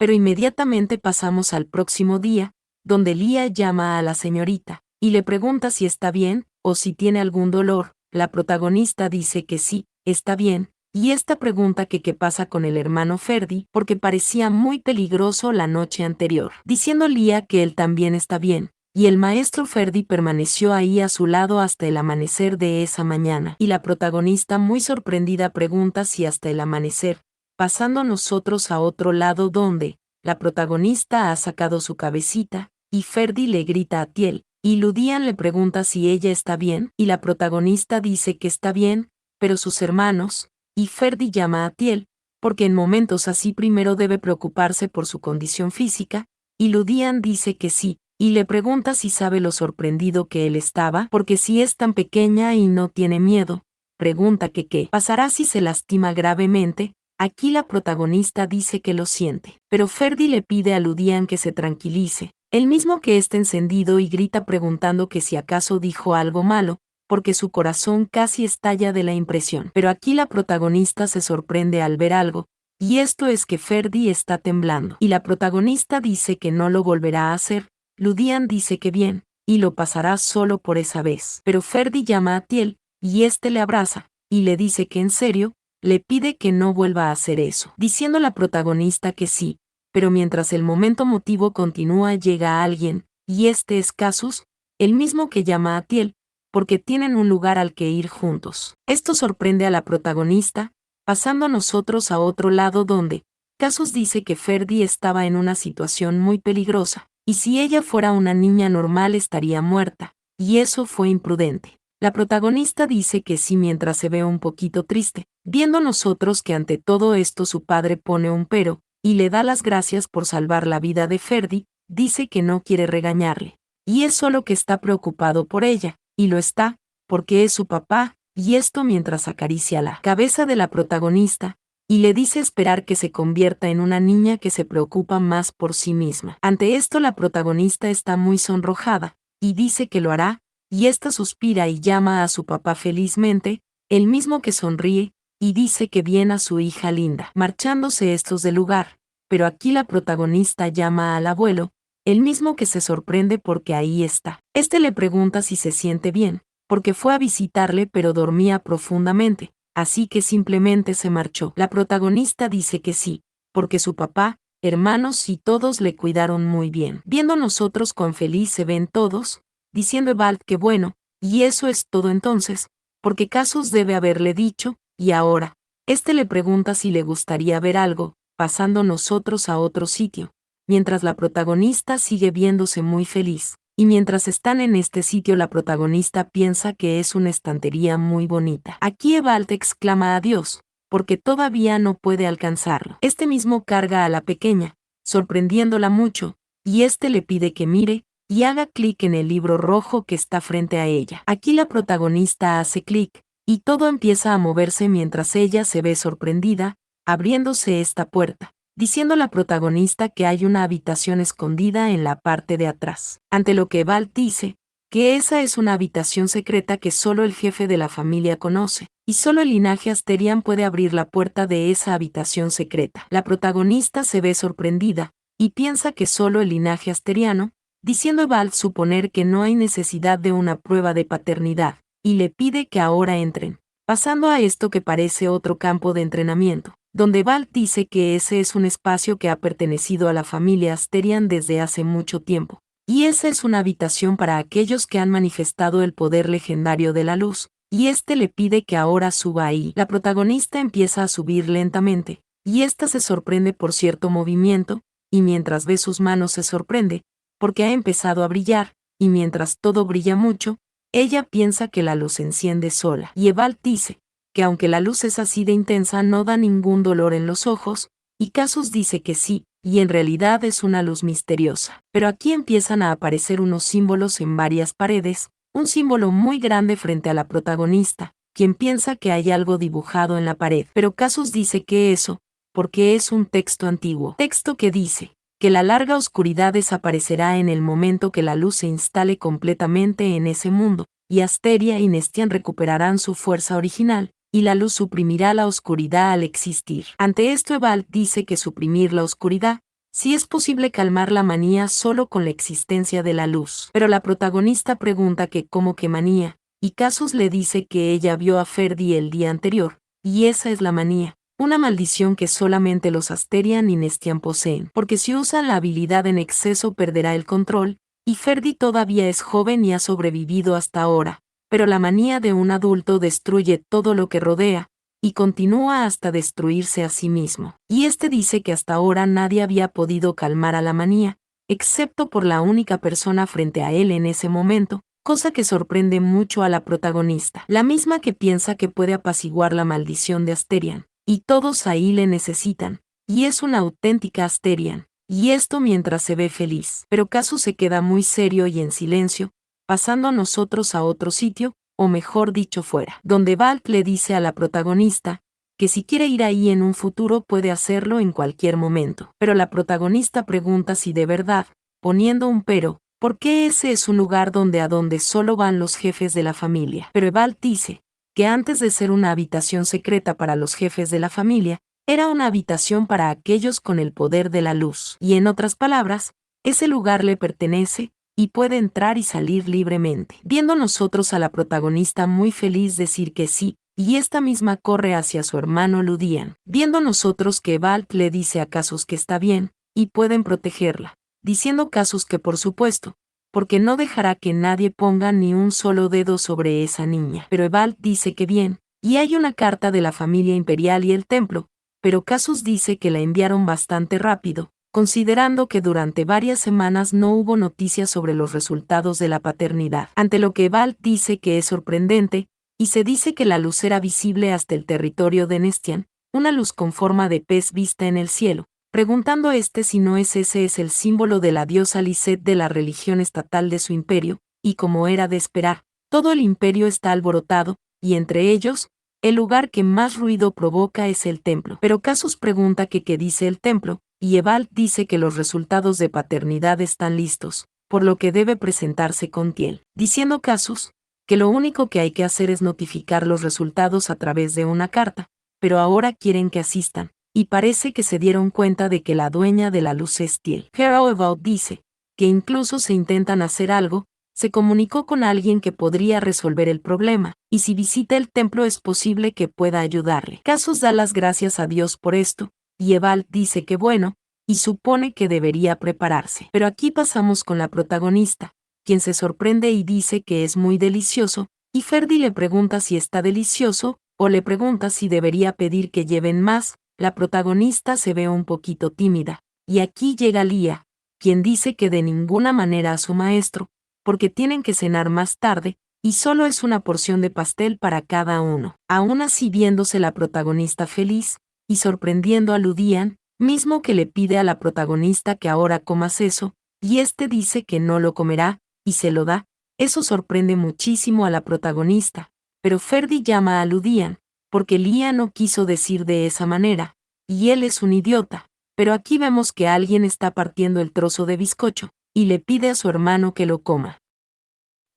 Pero inmediatamente pasamos al próximo día, donde Lía llama a la señorita, y le pregunta si está bien, o si tiene algún dolor. La protagonista dice que sí, está bien, y esta pregunta que qué pasa con el hermano Ferdi, porque parecía muy peligroso la noche anterior, diciendo Lía que él también está bien, y el maestro Ferdi permaneció ahí a su lado hasta el amanecer de esa mañana, y la protagonista muy sorprendida pregunta si hasta el amanecer, pasando nosotros a otro lado donde, la protagonista ha sacado su cabecita, y Ferdi le grita a Tiel, y Ludian le pregunta si ella está bien, y la protagonista dice que está bien, pero sus hermanos, y Ferdi llama a Tiel, porque en momentos así primero debe preocuparse por su condición física, y Ludian dice que sí, y le pregunta si sabe lo sorprendido que él estaba, porque si es tan pequeña y no tiene miedo, pregunta que qué pasará si se lastima gravemente. Aquí la protagonista dice que lo siente, pero Ferdi le pide a Ludian que se tranquilice, él mismo que está encendido y grita preguntando que si acaso dijo algo malo, porque su corazón casi estalla de la impresión. Pero aquí la protagonista se sorprende al ver algo, y esto es que Ferdi está temblando, y la protagonista dice que no lo volverá a hacer. Ludian dice que bien, y lo pasará solo por esa vez. Pero Ferdi llama a Tiel, y este le abraza, y le dice que en serio, le pide que no vuelva a hacer eso, diciendo la protagonista que sí, pero mientras el momento motivo continúa llega alguien, y este es Casus, el mismo que llama a Tiel, porque tienen un lugar al que ir juntos. Esto sorprende a la protagonista, pasando nosotros a otro lado donde, Casus dice que Ferdi estaba en una situación muy peligrosa, y si ella fuera una niña normal estaría muerta, y eso fue imprudente. La protagonista dice que sí mientras se ve un poquito triste, viendo nosotros que ante todo esto su padre pone un pero, y le da las gracias por salvar la vida de Ferdi, dice que no quiere regañarle, y es solo que está preocupado por ella, y lo está, porque es su papá, y esto mientras acaricia la cabeza de la protagonista, y le dice esperar que se convierta en una niña que se preocupa más por sí misma. Ante esto la protagonista está muy sonrojada, y dice que lo hará, y ésta suspira y llama a su papá felizmente, el mismo que sonríe, y dice que viene a su hija linda, marchándose estos del lugar, pero aquí la protagonista llama al abuelo, el mismo que se sorprende porque ahí está. Este le pregunta si se siente bien, porque fue a visitarle pero dormía profundamente, así que simplemente se marchó. La protagonista dice que sí, porque su papá, hermanos y todos le cuidaron muy bien. Viendo nosotros cuán feliz se ven todos, diciendo Evald que bueno, y eso es todo entonces, porque Casus debe haberle dicho, y ahora, este le pregunta si le gustaría ver algo, pasando nosotros a otro sitio, mientras la protagonista sigue viéndose muy feliz, y mientras están en este sitio la protagonista piensa que es una estantería muy bonita. Aquí Evald exclama a Dios, porque todavía no puede alcanzarlo. Este mismo carga a la pequeña, sorprendiéndola mucho, y este le pide que mire, y haga clic en el libro rojo que está frente a ella. Aquí la protagonista hace clic, y todo empieza a moverse mientras ella se ve sorprendida, abriéndose esta puerta, diciendo la protagonista que hay una habitación escondida en la parte de atrás. Ante lo que Evald dice, que esa es una habitación secreta que solo el jefe de la familia conoce, y solo el linaje Asterian puede abrir la puerta de esa habitación secreta. La protagonista se ve sorprendida, y piensa que solo el linaje asteriano, diciendo Evald suponer que no hay necesidad de una prueba de paternidad, y le pide que ahora entren, pasando a esto que parece otro campo de entrenamiento, donde Evald dice que ese es un espacio que ha pertenecido a la familia Asterian desde hace mucho tiempo, y esa es una habitación para aquellos que han manifestado el poder legendario de la luz, y este le pide que ahora suba ahí. La protagonista empieza a subir lentamente, y ésta se sorprende por cierto movimiento, y mientras ve sus manos se sorprende, porque ha empezado a brillar, y mientras todo brilla mucho, ella piensa que la luz se enciende sola. Y Evald dice que aunque la luz es así de intensa no da ningún dolor en los ojos, y Casus dice que sí, y en realidad es una luz misteriosa. Pero aquí empiezan a aparecer unos símbolos en varias paredes, un símbolo muy grande frente a la protagonista, quien piensa que hay algo dibujado en la pared. Pero Casus dice que eso, porque es un texto antiguo. Texto que dice que la larga oscuridad desaparecerá en el momento que la luz se instale completamente en ese mundo, y Asteria y Nestian recuperarán su fuerza original, y la luz suprimirá la oscuridad al existir. Ante esto Evald dice que suprimir la oscuridad si es posible calmar la manía solo con la existencia de la luz. Pero la protagonista pregunta que cómo que manía, y Casus le dice que ella vio a Ferdi el día anterior, y esa es la manía. Una maldición que solamente los Asterian y Nestian poseen, porque si usan la habilidad en exceso perderá el control, y Ferdi todavía es joven y ha sobrevivido hasta ahora, pero la manía de un adulto destruye todo lo que rodea, y continúa hasta destruirse a sí mismo. Y este dice que hasta ahora nadie había podido calmar a la manía, excepto por la única persona frente a él en ese momento, cosa que sorprende mucho a la protagonista, la misma que piensa que puede apaciguar la maldición de Asterian, y todos ahí le necesitan, y es una auténtica Asterian, y esto mientras se ve feliz. Pero Casus se queda muy serio y en silencio, pasando a nosotros a otro sitio, o mejor dicho fuera, donde Valt le dice a la protagonista que si quiere ir ahí en un futuro puede hacerlo en cualquier momento. Pero la protagonista pregunta si de verdad, poniendo un pero, ¿por qué ese es un lugar donde solo van los jefes de la familia? Pero Valt dice que antes de ser una habitación secreta para los jefes de la familia, era una habitación para aquellos con el poder de la luz. Y en otras palabras, ese lugar le pertenece, y puede entrar y salir libremente. Viendo nosotros a la protagonista muy feliz decir que sí, y esta misma corre hacia su hermano Ludian. Viendo nosotros que Valt le dice a Casus que está bien, y pueden protegerla. Diciendo Casus que por supuesto, porque no dejará que nadie ponga ni un solo dedo sobre esa niña. Pero Valt dice que bien, y hay una carta de la familia imperial y el templo, pero Casus dice que la enviaron bastante rápido, considerando que durante varias semanas no hubo noticias sobre los resultados de la paternidad. Ante lo que Valt dice que es sorprendente, y se dice que la luz era visible hasta el territorio de Nestian, una luz con forma de pez vista en el cielo, preguntando si no ese es el símbolo de la diosa Lisette de la religión estatal de su imperio, y como era de esperar, todo el imperio está alborotado, y entre ellos, el lugar que más ruido provoca es el templo. Pero Casus pregunta que qué dice el templo, y Evald dice que los resultados de paternidad están listos, por lo que debe presentarse con Tiel, diciendo Casus que lo único que hay que hacer es notificar los resultados a través de una carta, pero ahora quieren que asistan, y parece que se dieron cuenta de que la dueña de la luz es Tiel. Pero Evald dice que incluso si intentan hacer algo, se comunicó con alguien que podría resolver el problema, y si visita el templo es posible que pueda ayudarle. Casus da las gracias a Dios por esto, y Evald dice que bueno, y supone que debería prepararse. Pero aquí pasamos con la protagonista, quien se sorprende y dice que es muy delicioso, y Ferdi le pregunta si está delicioso, o le pregunta si debería pedir que lleven más. La protagonista se ve un poquito tímida, y aquí llega Lia, quien dice que de ninguna manera a su maestro, porque tienen que cenar más tarde, y solo es una porción de pastel para cada uno. Aún así viéndose la protagonista feliz, y sorprendiendo a Ludian, mismo que le pide a la protagonista que ahora comas eso, y este dice que no lo comerá, y se lo da, eso sorprende muchísimo a la protagonista, pero Ferdi llama a Ludian, porque Lia no quiso decir de esa manera, y él es un idiota, pero aquí vemos que alguien está partiendo el trozo de bizcocho, y le pide a su hermano que lo coma.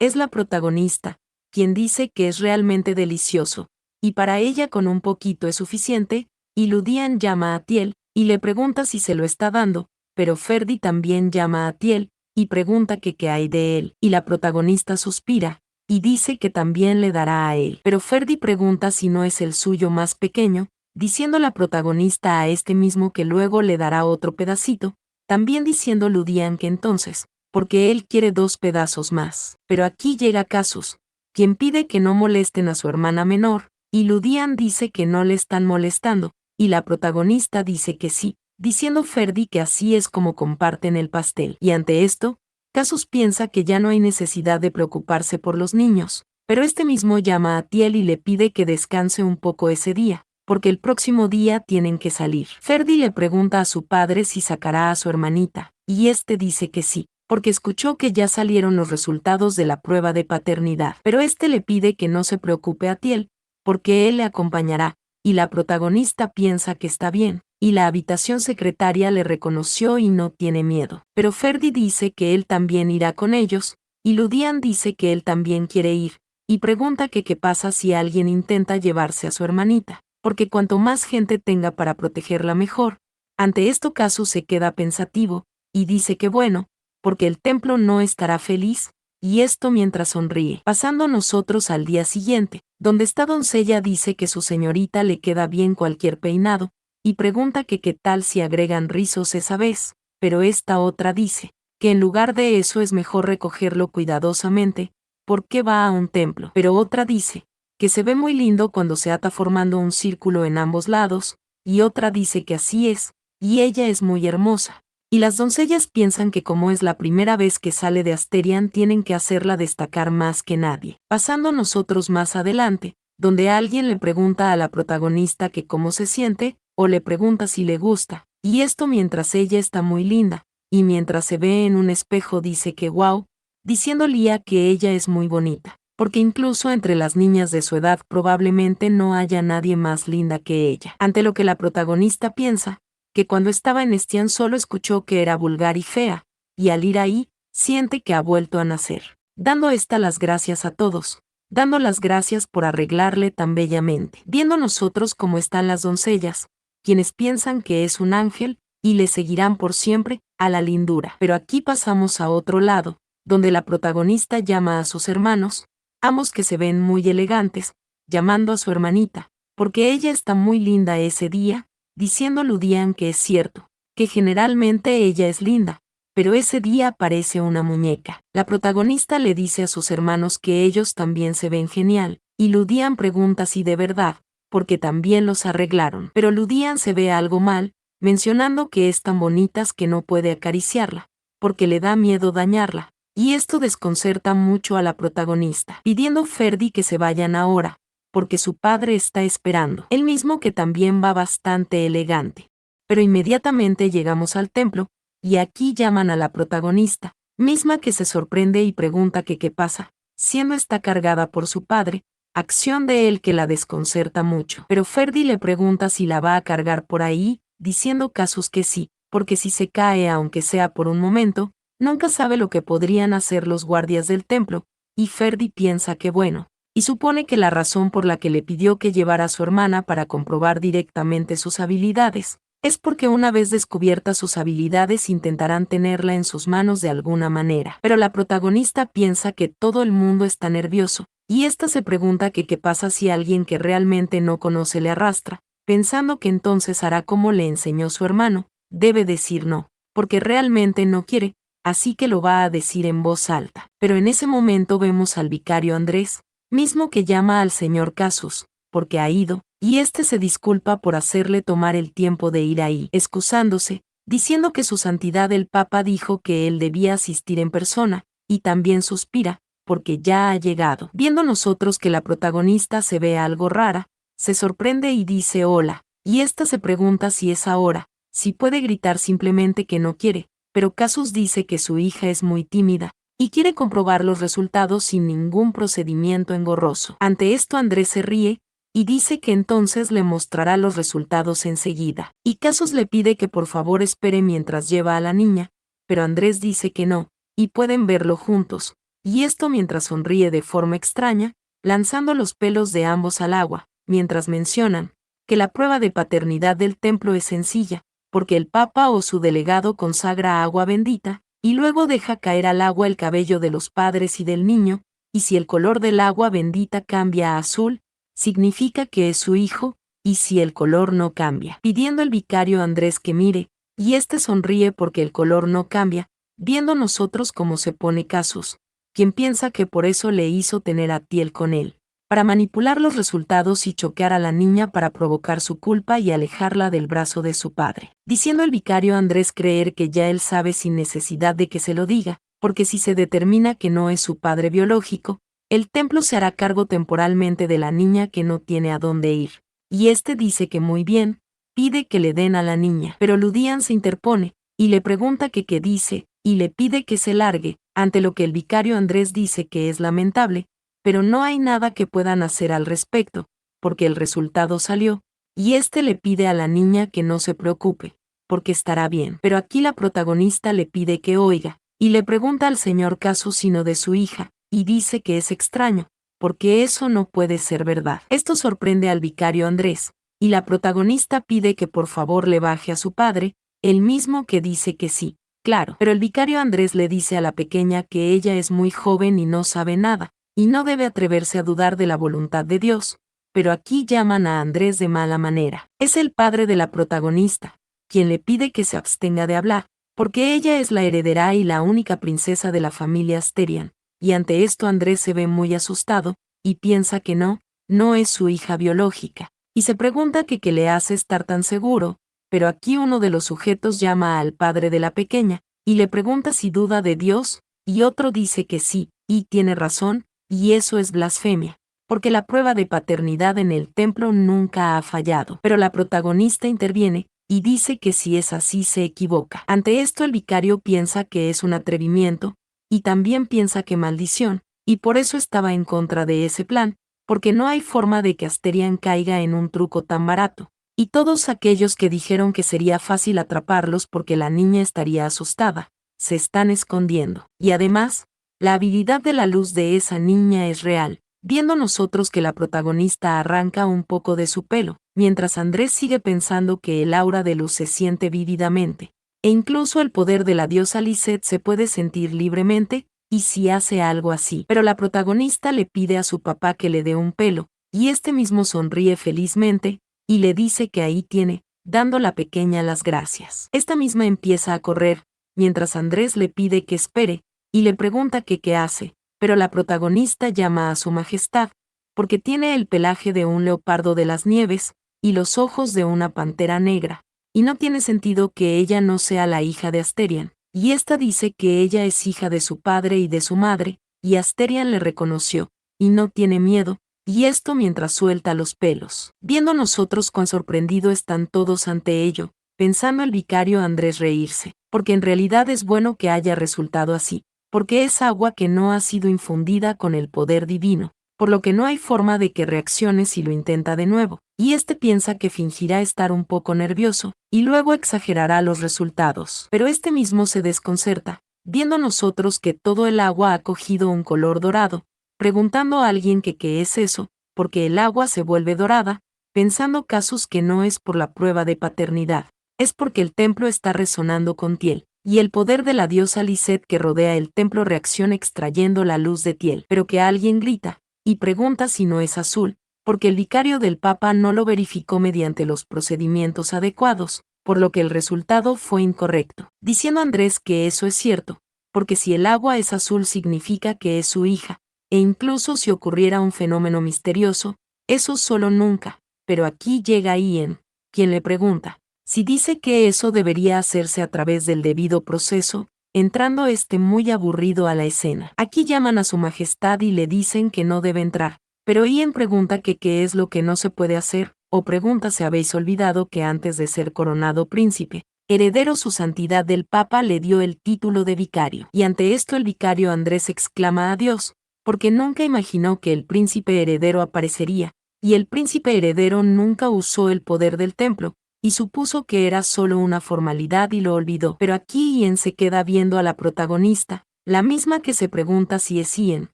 Es la protagonista, quien dice que es realmente delicioso, y para ella con un poquito es suficiente, y Ludian llama a Tiel, y le pregunta si se lo está dando, pero Ferdi también llama a Tiel, y pregunta que qué hay de él, y la protagonista suspira, y dice que también le dará a él. Pero Ferdi pregunta si no es el suyo más pequeño, diciendo la protagonista a este mismo que luego le dará otro pedacito, también diciendo Ludian que entonces, porque él quiere 2 pedazos más. Pero aquí llega Casus, quien pide que no molesten a su hermana menor, y Ludian dice que no le están molestando, y la protagonista dice que sí, diciendo Ferdi que así es como comparten el pastel. Y ante esto, Casus piensa que ya no hay necesidad de preocuparse por los niños, pero este mismo llama a Tiel y le pide que descanse un poco ese día, porque el próximo día tienen que salir. Ferdi le pregunta a su padre si sacará a su hermanita, y este dice que sí, porque escuchó que ya salieron los resultados de la prueba de paternidad. Pero este le pide que no se preocupe a Tiel, porque él le acompañará, y la protagonista piensa que está bien, y la habitación secretaria le reconoció y no tiene miedo. Pero Ferdi dice que él también irá con ellos, y Ludian dice que él también quiere ir, y pregunta que qué pasa si alguien intenta llevarse a su hermanita, porque cuanto más gente tenga para protegerla mejor, Ante esto Casus se queda pensativo, y dice que bueno, porque el templo no estará feliz, y esto mientras sonríe. Pasando nosotros al día siguiente, donde esta doncella dice que su señorita le queda bien cualquier peinado, y pregunta que qué tal si agregan rizos esa vez, pero esta otra dice que en lugar de eso es mejor recogerlo cuidadosamente, porque va a un templo. Pero otra dice que se ve muy lindo cuando se ata formando un círculo en ambos lados, y otra dice que así es, y ella es muy hermosa. Y las doncellas piensan que como es la primera vez que sale de Asterian tienen que hacerla destacar más que nadie. Pasando nosotros más adelante, donde alguien le pregunta a la protagonista que cómo se siente, o le pregunta si le gusta, y esto mientras ella está muy linda, y mientras se ve en un espejo dice que wow, diciendo Lía que ella es muy bonita, porque incluso entre las niñas de su edad probablemente no haya nadie más linda que ella. Ante lo que la protagonista piensa, que cuando estaba en Estián solo escuchó que era vulgar y fea, y al ir ahí, siente que ha vuelto a nacer, dando esta las gracias a todos, dando las gracias por arreglarle tan bellamente, viendo nosotros cómo están las doncellas, quienes piensan que es un ángel, y le seguirán por siempre, a la lindura. Pero aquí pasamos a otro lado, donde la protagonista llama a sus hermanos, ambos que se ven muy elegantes, llamando a su hermanita, porque ella está muy linda ese día, diciendo Ludian que es cierto, que generalmente ella es linda, pero ese día parece una muñeca. La protagonista le dice a sus hermanos que ellos también se ven genial, y Ludian pregunta si de verdad, porque también los arreglaron. Pero Ludian se ve algo mal, mencionando que es tan bonitas que no puede acariciarla, porque le da miedo dañarla, y esto desconcerta mucho a la protagonista, pidiendo Ferdi que se vayan ahora, porque su padre está esperando, él mismo que también va bastante elegante. Pero inmediatamente llegamos al templo, y aquí llaman a la protagonista, misma que se sorprende y pregunta que qué pasa, siendo está cargada por su padre, acción de él que la desconcerta mucho. Pero Ferdi le pregunta si la va a cargar por ahí, diciendo Casus que sí, porque si se cae aunque sea por un momento, nunca sabe lo que podrían hacer los guardias del templo, y Ferdi piensa que bueno, y supone que la razón por la que le pidió que llevara a su hermana para comprobar directamente sus habilidades, es porque una vez descubiertas sus habilidades intentarán tenerla en sus manos de alguna manera. Pero la protagonista piensa que todo el mundo está nervioso, y esta se pregunta que qué pasa si alguien que realmente no conoce le arrastra, pensando que entonces hará como le enseñó su hermano, debe decir no, porque realmente no quiere, así que lo va a decir en voz alta. Pero en ese momento vemos al vicario Andrés, mismo que llama al señor Casus, porque ha ido, y este se disculpa por hacerle tomar el tiempo de ir ahí, excusándose, diciendo que su santidad el Papa dijo que él debía asistir en persona, y también suspira, porque ya ha llegado. Viendo nosotros que la protagonista se ve algo rara, se sorprende y dice hola, y esta se pregunta si es ahora, si puede gritar simplemente que no quiere, pero Casus dice que su hija es muy tímida, y quiere comprobar los resultados sin ningún procedimiento engorroso. Ante esto Andrés se ríe, y dice que entonces le mostrará los resultados enseguida. Y Casus le pide que por favor espere mientras lleva a la niña, pero Andrés dice que no, y pueden verlo juntos, y esto mientras sonríe de forma extraña, lanzando los pelos de ambos al agua, mientras mencionan que la prueba de paternidad del templo es sencilla, porque el Papa o su delegado consagra agua bendita, y luego deja caer al agua el cabello de los padres y del niño, y si el color del agua bendita cambia a azul, significa que es su hijo, y si el color no cambia, pidiendo el vicario Andrés que mire, y este sonríe porque el color no cambia, viendo nosotros cómo se pone Casus, quien piensa que por eso le hizo tener a Tiel con él, para manipular los resultados y choquear a la niña para provocar su culpa y alejarla del brazo de su padre. Diciendo el vicario Andrés creer que ya él sabe sin necesidad de que se lo diga, porque si se determina que no es su padre biológico, el templo se hará cargo temporalmente de la niña que no tiene a dónde ir. Y este dice que muy bien, pide que le den a la niña. Pero Ludian se interpone, y le pregunta que qué dice, y le pide que se largue, ante lo que el vicario Andrés dice que es lamentable, pero no hay nada que puedan hacer al respecto, porque el resultado salió, y este le pide a la niña que no se preocupe, porque estará bien. Pero aquí la protagonista le pide que oiga, y le pregunta al señor Casus sino de su hija, y dice que es extraño, porque eso no puede ser verdad. Esto sorprende al vicario Andrés, y la protagonista pide que por favor le baje a su padre, el mismo que dice que sí. Claro, pero el vicario Andrés le dice a la pequeña que ella es muy joven y no sabe nada, y no debe atreverse a dudar de la voluntad de Dios. Pero aquí llaman a Andrés de mala manera. Es el padre de la protagonista, quien le pide que se abstenga de hablar, porque ella es la heredera y la única princesa de la familia Asterian, y ante esto Andrés se ve muy asustado, y piensa que no es su hija biológica, y se pregunta que qué le hace estar tan seguro, pero aquí uno de los sujetos llama al padre de la pequeña, y le pregunta si duda de Dios, y otro dice que sí, y tiene razón, y eso es blasfemia, porque la prueba de paternidad en el templo nunca ha fallado. Pero la protagonista interviene, y dice que si es así se equivoca. Ante esto el vicario piensa que es un atrevimiento, y también piensa que maldición, y por eso estaba en contra de ese plan, porque no hay forma de que Asterian caiga en un truco tan barato. Y todos aquellos que dijeron que sería fácil atraparlos porque la niña estaría asustada, se están escondiendo. Y además, la habilidad de la luz de esa niña es real, viendo nosotros que la protagonista arranca un poco de su pelo, mientras Andrés sigue pensando que el aura de luz se siente vívidamente, e incluso el poder de la diosa Lisette se puede sentir libremente, y si hace algo así. Pero la protagonista le pide a su papá que le dé un pelo, y este mismo sonríe felizmente, y le dice que ahí tiene, dando a la pequeña las gracias. Esta misma empieza a correr, mientras Andrés le pide que espere, y le pregunta que qué hace, pero la protagonista llama a su majestad, porque tiene el pelaje de un leopardo de las nieves, y los ojos de una pantera negra, y no tiene sentido que ella no sea la hija de Asterian, y esta dice que ella es hija de su padre y de su madre, y Asterian le reconoció, y no tiene miedo, y esto mientras suelta los pelos. Viendo nosotros cuán sorprendido están todos ante ello, pensando el vicario Andrés reírse, porque en realidad es bueno que haya resultado así, porque es agua que no ha sido infundida con el poder divino, por lo que no hay forma de que reaccione si lo intenta de nuevo, y este piensa que fingirá estar un poco nervioso, y luego exagerará los resultados. Pero este mismo se desconcerta, viendo nosotros que todo el agua ha cogido un color dorado, preguntando a alguien que qué es eso, porque el agua se vuelve dorada, pensando casos que no es por la prueba de paternidad, es porque el templo está resonando con Tiel, y el poder de la diosa Lisette que rodea el templo reacciona extrayendo la luz de Tiel, pero que alguien grita, y pregunta si no es azul, porque el vicario del Papa no lo verificó mediante los procedimientos adecuados, por lo que el resultado fue incorrecto, diciendo Andrés que eso es cierto, porque si el agua es azul significa que es su hija, e incluso si ocurriera un fenómeno misterioso, eso solo nunca, pero aquí llega Ian, quien le pregunta, si dice que eso debería hacerse a través del debido proceso, entrando muy aburrido a la escena. Aquí llaman a su majestad y le dicen que no debe entrar, pero Ian pregunta que qué es lo que no se puede hacer, o pregunta si habéis olvidado que antes de ser coronado príncipe, heredero su santidad del Papa le dio el título de vicario. Y ante esto el vicario Andrés exclama a Dios, porque nunca imaginó que el príncipe heredero aparecería, y el príncipe heredero nunca usó el poder del templo, y supuso que era solo una formalidad y lo olvidó. Pero aquí Ian se queda viendo a la protagonista, la misma que se pregunta si es Ian,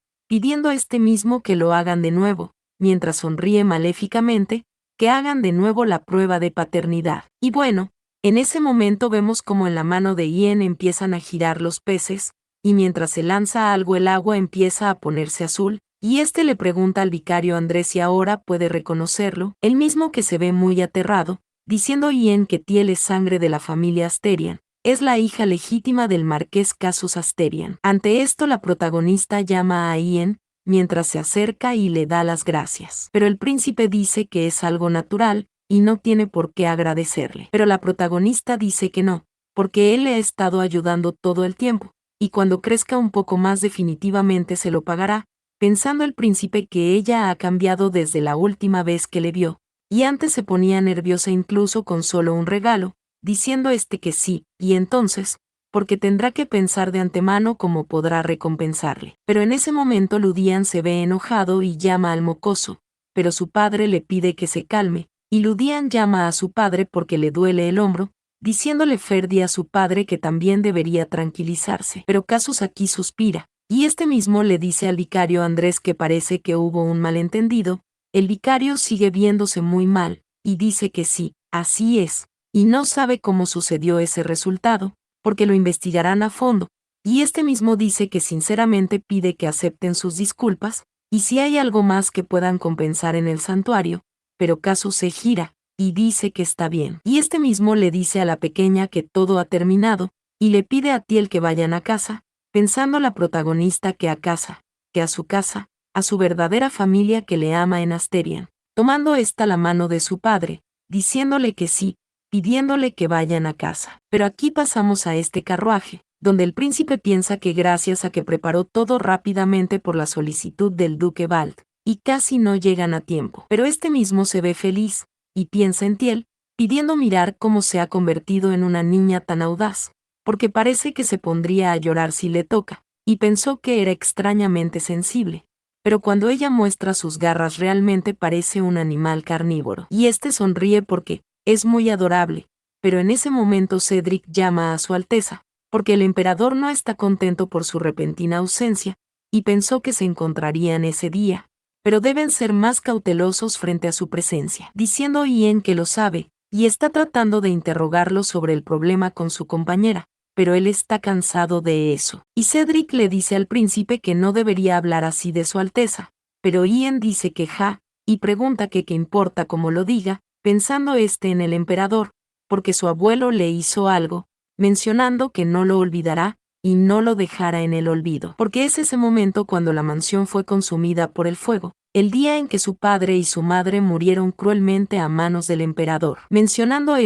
pidiendo a este mismo que lo hagan de nuevo, mientras sonríe maléficamente, que hagan de nuevo la prueba de paternidad. Y bueno, en ese momento vemos como en la mano de Ian empiezan a girar los peces, y mientras se lanza algo el agua empieza a ponerse azul, y este le pregunta al vicario Andrés si ahora puede reconocerlo, el mismo que se ve muy aterrado, diciendo Ian que Tiel es sangre de la familia Asterian, es la hija legítima del marqués Casus Asterian. Ante esto la protagonista llama a Ian, mientras se acerca y le da las gracias. Pero el príncipe dice que es algo natural, y no tiene por qué agradecerle. Pero la protagonista dice que no, porque él le ha estado ayudando todo el tiempo, y cuando crezca un poco más definitivamente se lo pagará, pensando el príncipe que ella ha cambiado desde la última vez que le vio, y antes se ponía nerviosa incluso con solo un regalo, diciendo que sí, y entonces, porque tendrá que pensar de antemano cómo podrá recompensarle. Pero en ese momento Ludian se ve enojado y llama al mocoso, pero su padre le pide que se calme, y Ludian llama a su padre porque le duele el hombro, diciéndole Ferdi a su padre que también debería tranquilizarse. Pero Casus aquí suspira, y este mismo le dice al vicario Andrés que parece que hubo un malentendido. El vicario sigue viéndose muy mal, y dice que sí, así es, y no sabe cómo sucedió ese resultado, porque lo investigarán a fondo, y este mismo dice que sinceramente pide que acepten sus disculpas, y si hay algo más que puedan compensar en el santuario, pero Kazu se gira, y dice que está bien. Y este mismo le dice a la pequeña que todo ha terminado, y le pide a Tiel que vayan a casa, pensando la protagonista que a casa, que a su casa, a su verdadera familia que le ama en Asterian, tomando esta la mano de su padre, diciéndole que sí, pidiéndole que vayan a casa. Pero aquí pasamos a este carruaje, donde el príncipe piensa que gracias a que preparó todo rápidamente por la solicitud del duque Bald, y casi no llegan a tiempo. Pero este mismo se ve feliz, y piensa en Tiel, pidiendo mirar cómo se ha convertido en una niña tan audaz, porque parece que se pondría a llorar si le toca, y pensó que era extrañamente sensible. Pero cuando ella muestra sus garras realmente parece un animal carnívoro. Y este sonríe porque es muy adorable, pero en ese momento Cedric llama a su Alteza, porque el emperador no está contento por su repentina ausencia, y pensó que se encontrarían ese día, pero deben ser más cautelosos frente a su presencia, diciendo Hien que lo sabe, y está tratando de interrogarlo sobre el problema con su compañera, pero él está cansado de eso. Y Cedric le dice al príncipe que no debería hablar así de su Alteza, pero Hien dice que ja, y pregunta que qué importa cómo lo diga, pensando en el emperador, porque su abuelo le hizo algo, mencionando que no lo olvidará, y no lo dejará en el olvido, porque es ese momento cuando la mansión fue consumida por el fuego, el día en que su padre y su madre murieron cruelmente a manos del emperador, mencionando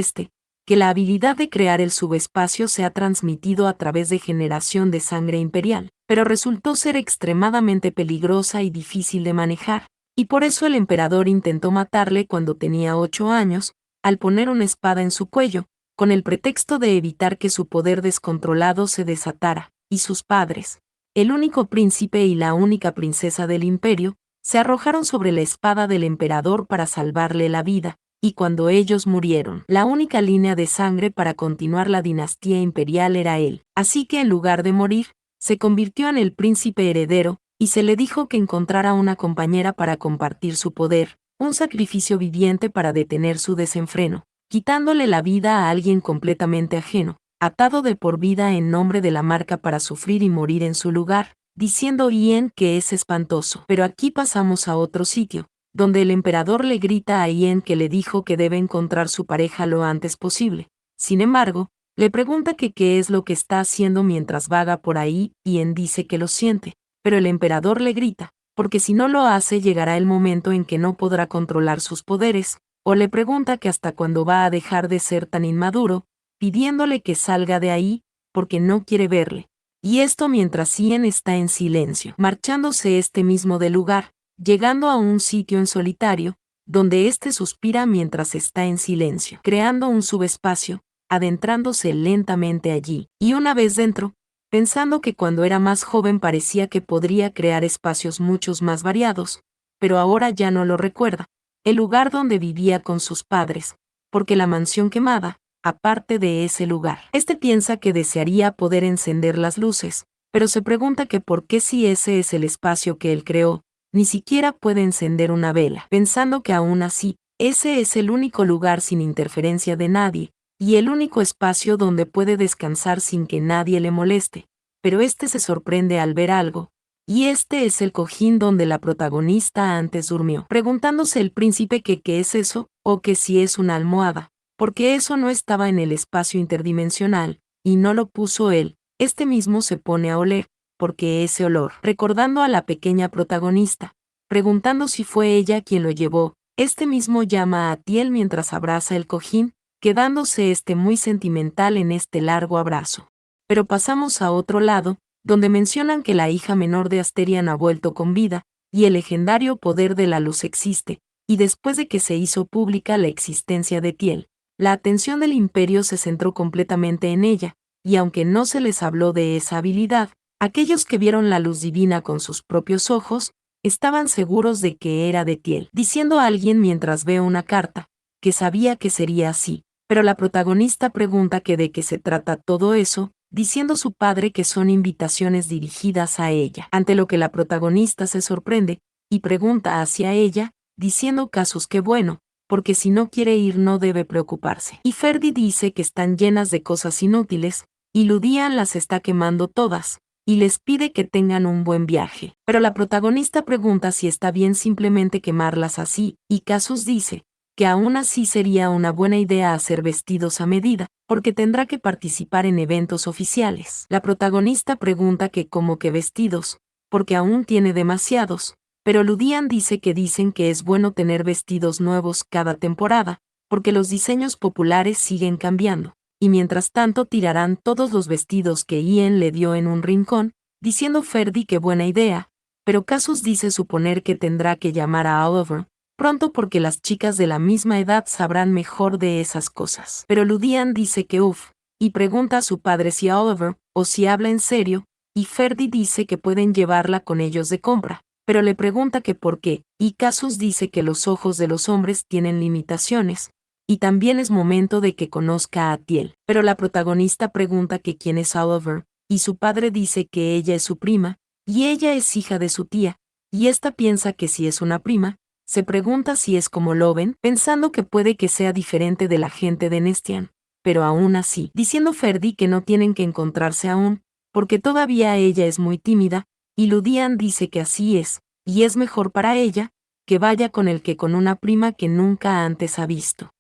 que la habilidad de crear el subespacio se ha transmitido a través de generación de sangre imperial, pero resultó ser extremadamente peligrosa y difícil de manejar, y por eso el emperador intentó matarle cuando tenía 8 años, al poner una espada en su cuello, con el pretexto de evitar que su poder descontrolado se desatara, y sus padres, el único príncipe y la única princesa del imperio, se arrojaron sobre la espada del emperador para salvarle la vida, y cuando ellos murieron, la única línea de sangre para continuar la dinastía imperial era él, así que en lugar de morir, se convirtió en el príncipe heredero, y se le dijo que encontrara una compañera para compartir su poder, un sacrificio viviente para detener su desenfreno, quitándole la vida a alguien completamente ajeno, atado de por vida en nombre de la marca para sufrir y morir en su lugar, diciendo Hien que es espantoso. Pero aquí pasamos a otro sitio, donde el emperador le grita a Hien que le dijo que debe encontrar su pareja lo antes posible. Sin embargo, le pregunta que qué es lo que está haciendo mientras vaga por ahí, Hien dice que lo siente, pero el emperador le grita, porque si no lo hace llegará el momento en que no podrá controlar sus poderes, o le pregunta que hasta cuándo va a dejar de ser tan inmaduro, pidiéndole que salga de ahí, porque no quiere verle. Y esto mientras Hien está en silencio, marchándose mismo del lugar, llegando a un sitio en solitario, donde suspira mientras está en silencio, creando un subespacio, adentrándose lentamente allí, y una vez dentro, pensando que cuando era más joven parecía que podría crear espacios muchos más variados, pero ahora ya no lo recuerda, el lugar donde vivía con sus padres, porque la mansión quemada, aparte de ese lugar. Piensa que desearía poder encender las luces, pero se pregunta que por qué si ese es el espacio que él creó, ni siquiera puede encender una vela, pensando que aún así, ese es el único lugar sin interferencia de nadie, y el único espacio donde puede descansar sin que nadie le moleste. Pero se sorprende al ver algo, y es el cojín donde la protagonista antes durmió, preguntándose el príncipe que qué es eso, o que si es una almohada, porque eso no estaba en el espacio interdimensional, y no lo puso él. Mismo se pone a oler, porque ese olor, recordando a la pequeña protagonista, preguntando si fue ella quien lo llevó, mismo llama a Tiel mientras abraza el cojín, quedándose muy sentimental en largo abrazo. Pero pasamos a otro lado, donde mencionan que la hija menor de Asterian ha vuelto con vida, y el legendario poder de la luz existe, y después de que se hizo pública la existencia de Tiel, la atención del imperio se centró completamente en ella, y aunque no se les habló de esa habilidad, aquellos que vieron la luz divina con sus propios ojos, estaban seguros de que era de Tiel, diciendo a alguien mientras ve una carta, que sabía que sería así, pero la protagonista pregunta que de qué se trata todo eso, diciendo su padre que son invitaciones dirigidas a ella, ante lo que la protagonista se sorprende, y pregunta hacia ella, diciendo Casus que bueno, porque si no quiere ir no debe preocuparse. Y Ferdy dice que están llenas de cosas inútiles, y Ludian las está quemando todas, y les pide que tengan un buen viaje. Pero la protagonista pregunta si está bien simplemente quemarlas así, y Casus dice que aún así sería una buena idea hacer vestidos a medida, porque tendrá que participar en eventos oficiales. La protagonista pregunta que cómo que vestidos, porque aún tiene demasiados, pero Ludian dice que dicen que es bueno tener vestidos nuevos cada temporada, porque los diseños populares siguen cambiando, y mientras tanto tirarán todos los vestidos que Ian le dio en un rincón, diciendo Ferdy que buena idea, pero Casus dice suponer que tendrá que llamar a Oliver pronto porque las chicas de la misma edad sabrán mejor de esas cosas. Pero Ludian dice que y pregunta a su padre si a Oliver, o si habla en serio, y Ferdy dice que pueden llevarla con ellos de compra, pero le pregunta que por qué, y Casus dice que los ojos de los hombres tienen limitaciones, y también es momento de que conozca a Tiel. Pero la protagonista pregunta que quién es Oliver, y su padre dice que ella es su prima, y ella es hija de su tía, y esta piensa que si es una prima, se pregunta si es como Loven, pensando que puede que sea diferente de la gente de Nestian, pero aún así, diciendo Ferdy que no tienen que encontrarse aún, porque todavía ella es muy tímida, y Ludian dice que así es, y es mejor para ella, que vaya con el que con una prima que nunca antes ha visto.